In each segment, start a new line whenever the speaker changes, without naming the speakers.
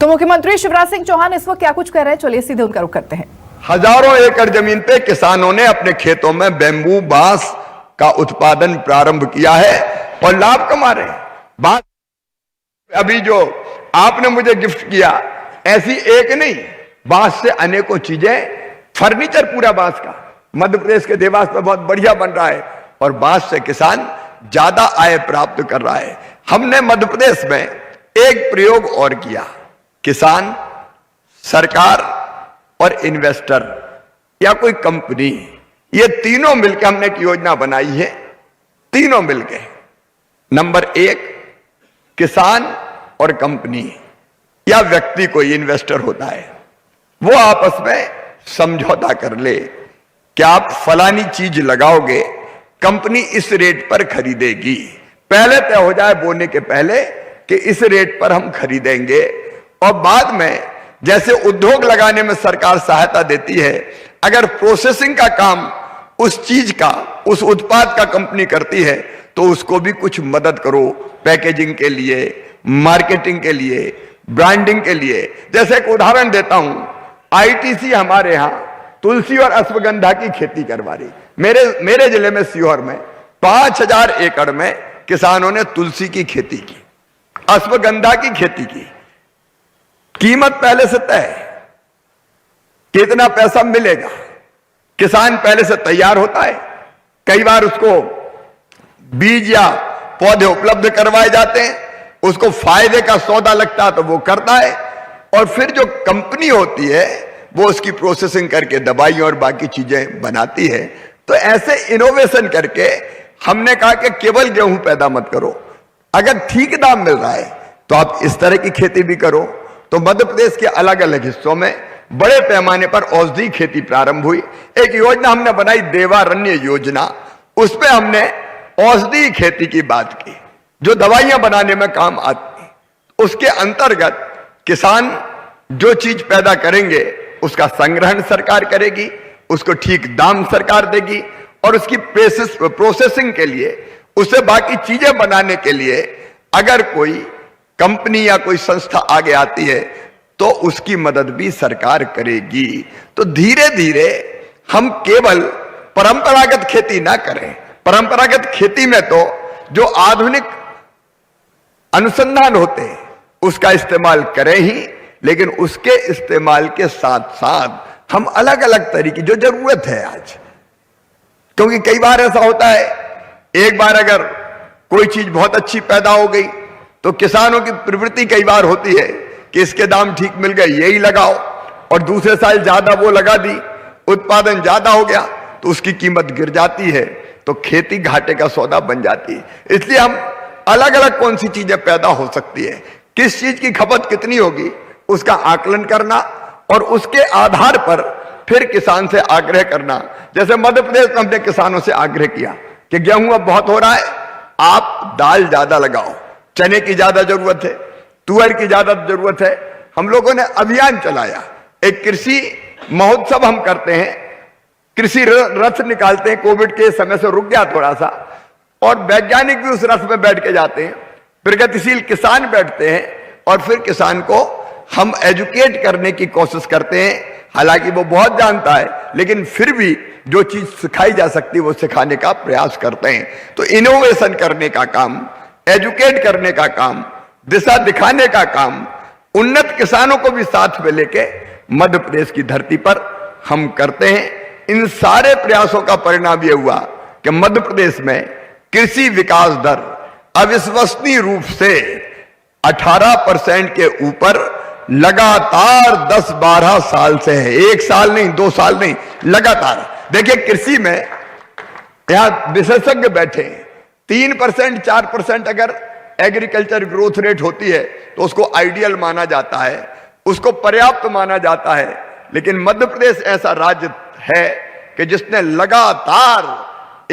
तो मुख्यमंत्री शिवराज सिंह चौहान इस वक्त क्या कुछ कर रहे हैं, चलिए सीधे उनका रुख करते हैं।
हजारों एकड़ जमीन पे किसानों ने अपने खेतों में बेम्बू बांस का उत्पादन प्रारंभ किया है और लाभ कमा रहे हैं। बांस अभी जो आपने मुझे गिफ्ट किया, ऐसी एक नहीं, बांस से अनेकों चीजें, फर्नीचर पूरा बांस का मध्य प्रदेश के देवास में बहुत बढ़िया बन रहा है और बांस से किसान ज्यादा आय प्राप्त कर रहा है। हमने मध्य प्रदेश में एक प्रयोग और किया, किसान, सरकार और इन्वेस्टर या कोई कंपनी, ये तीनों मिलकर हमने एक योजना बनाई है। तीनों मिलकर, नंबर एक, किसान और कंपनी या व्यक्ति कोई इन्वेस्टर होता है, वो आपस में समझौता कर ले कि आप फलानी चीज लगाओगे, कंपनी इस रेट पर खरीदेगी। पहले तय हो जाए बोने के पहले कि इस रेट पर हम खरीदेंगे, और बाद में जैसे उद्योग लगाने में सरकार सहायता देती है, अगर प्रोसेसिंग का काम उस चीज का, उस उत्पाद का कंपनी करती है तो उसको भी कुछ मदद करो, पैकेजिंग के लिए, मार्केटिंग के लिए, ब्रांडिंग के लिए। जैसे एक उदाहरण देता हूं, आईटीसी हमारे यहां तुलसी और अश्वगंधा की खेती करवा रही। मेरे जिले में सीहोर में 5000 एकड़ में किसानों ने तुलसी की खेती की, अश्वगंधा की खेती की। कीमत पहले से तय है, कितना पैसा मिलेगा, किसान पहले से तैयार होता है। कई बार उसको बीज या पौधे उपलब्ध करवाए जाते हैं, उसको फायदे का सौदा लगता है तो वो करता है, और फिर जो कंपनी होती है वो उसकी प्रोसेसिंग करके दवाई और बाकी चीजें बनाती है। तो ऐसे इनोवेशन करके हमने कहा कि केवल गेहूं पैदा मत करो, अगर ठीक दाम मिल रहा है तो आप इस तरह की खेती भी करो। तो मध्य प्रदेश के अलग अलग हिस्सों में बड़े पैमाने पर औषधि खेती प्रारंभ हुई। एक योजना हमने बनाई, देवारण्य योजना, उस पे हमने औषधि खेती की बात की जो दवाइयां बनाने में काम आती। उसके अंतर्गत किसान जो चीज पैदा करेंगे उसका संग्रहण सरकार करेगी, उसको ठीक दाम सरकार देगी, और उसकी प्रोसेसिंग के लिए, उसे बाकी चीजें बनाने के लिए अगर कोई कंपनी या कोई संस्था आगे आती है तो उसकी मदद भी सरकार करेगी। तो धीरे धीरे हम केवल परंपरागत खेती ना करें, परंपरागत खेती में तो जो आधुनिक अनुसंधान होते हैं उसका इस्तेमाल करें ही, लेकिन उसके इस्तेमाल के साथ साथ हम अलग अलग तरीके, जो जरूरत है आज, क्योंकि कई बार ऐसा होता है, एक बार अगर कोई चीज बहुत अच्छी पैदा हो गई तो किसानों की प्रवृत्ति कई बार होती है कि इसके दाम ठीक मिल गए, यही लगाओ, और दूसरे साल ज्यादा वो लगा दी, उत्पादन ज्यादा हो गया तो उसकी कीमत गिर जाती है, तो खेती घाटे का सौदा बन जाती है। इसलिए हम अलग अलग कौन सी चीजें पैदा हो सकती है, किस चीज की खपत कितनी होगी, उसका आकलन करना, और उसके आधार पर फिर किसान से आग्रह करना। जैसे मध्य प्रदेश में हमने किसानों से आग्रह किया कि गेहूं अब बहुत हो रहा है, आप दाल ज्यादा लगाओ, चने की ज्यादा जरूरत है, तुअर की ज्यादा जरूरत है। हम लोगों ने अभियान चलाया, एक कृषि महोत्सव हम करते हैं, कृषि रथ निकालते हैं। कोविड के समय से रुक गया थोड़ा सा, और वैज्ञानिक भी उस रथ में बैठ के जाते हैं, प्रगतिशील किसान बैठते हैं, और फिर किसान को हम एजुकेट करने की कोशिश करते हैं। हालांकि वो बहुत जानता है, लेकिन फिर भी जो चीज सिखाई जा सकती है वो सिखाने का प्रयास करते हैं। तो इनोवेशन करने का काम, एजुकेट करने का काम, दिशा दिखाने का काम, उन्नत किसानों को भी साथ में लेके मध्य प्रदेश की धरती पर हम करते हैं। इन सारे प्रयासों का परिणाम यह हुआ कि मध्य प्रदेश में कृषि विकास दर अविश्वसनीय रूप से 18% के ऊपर लगातार 10-12 साल से है। एक साल नहीं, 2 साल नहीं, लगातार। देखिए कृषि में यहां विशेषज्ञ बैठे हैं, 3% 4% अगर एग्रीकल्चर ग्रोथ रेट होती है तो उसको आइडियल माना जाता है, उसको पर्याप्त माना जाता है। लेकिन मध्य प्रदेश ऐसा राज्य है कि जिसने लगातार,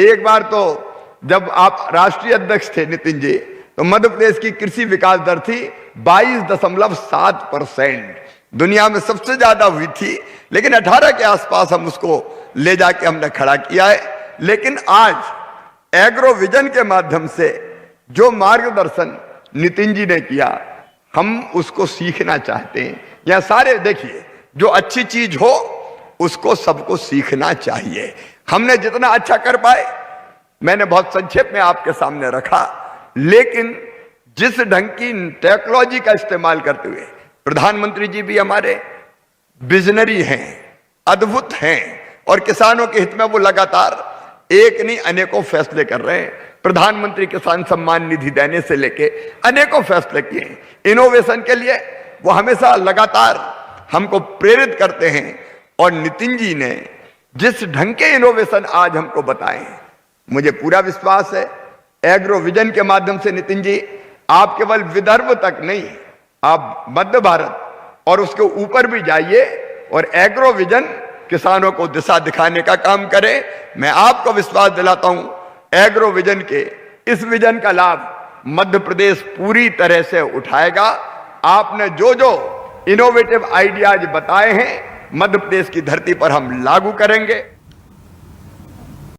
एक बार तो जब आप राष्ट्रीय अध्यक्ष थे नितिन जी, तो मध्य प्रदेश की कृषि विकास दर थी 22.7%, दुनिया में सबसे ज्यादा हुई थी। लेकिन 18 के आसपास हम उसको ले जाके हमने खड़ा किया है। लेकिन आज एग्रो विजन के माध्यम से जो मार्गदर्शन नितिन जी ने किया, हम उसको सीखना चाहते हैं। या सारे देखिए, जो अच्छी चीज हो उसको सबको सीखना चाहिए। हमने जितना अच्छा कर पाए मैंने बहुत संक्षेप में आपके सामने रखा, लेकिन जिस ढंग की टेक्नोलॉजी का इस्तेमाल करते हुए प्रधानमंत्री जी भी हमारे विजनरी हैं, अद्भुत हैं, और किसानों के हित में वो लगातार एक नहीं अनेकों फैसले कर रहे हैं। प्रधानमंत्री किसान सम्मान निधि देने से लेके अनेकों फैसले किए। इनोवेशन के लिए वो हमेशा लगातार हमको प्रेरित करते हैं। और नितिन जी ने जिस ढंग के इनोवेशन आज हमको बताए, मुझे पूरा विश्वास है एग्रो विजन के माध्यम से नितिन जी आप केवल विदर्भ तक नहीं, आप मध्य भारत और उसके ऊपर भी जाइए और एग्रो विजन किसानों को दिशा दिखाने का काम करे। मैं आपको विश्वास दिलाता हूं एग्रो विजन के इस विजन का लाभ मध्य प्रदेश पूरी तरह से उठाएगा। आपने जो जो इनोवेटिव आइडियाज बताए हैं मध्य प्रदेश की धरती पर हम लागू करेंगे।